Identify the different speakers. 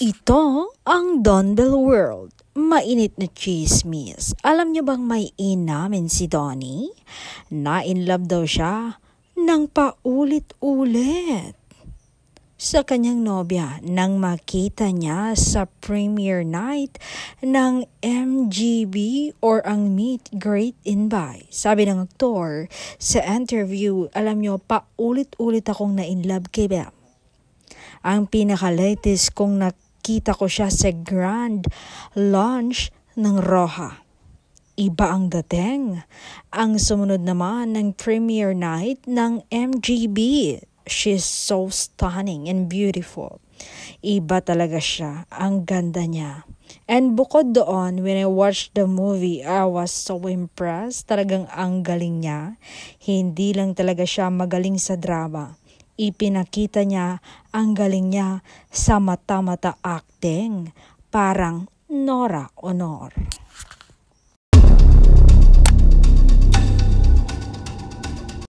Speaker 1: Ito ang Donbell World. Mainit na chismis. Alam niyo bang may inamin si Donnie? Na-inlove daw siya ng paulit-ulit sa kanyang nobya nang makita niya sa premiere night ng MGB or ang Meet, Greet and Buy. Sabi ng aktor sa interview, alam niyo, paulit-ulit akong na-inlove kay Bam. Ang pinaka-latest kong nakita ko siya sa grand launch ng Roja. Iba ang dating. Ang sumunod naman ng premiere night ng MGB. She's so stunning and beautiful. Iba talaga siya. Ang ganda niya. And bukod doon, when I watched the movie, I was so impressed. Talagang ang galing niya. Hindi lang talaga siya magaling sa drama. Ipinakita niya ang galing niya sa mata-mata acting. Parang Nora Honor.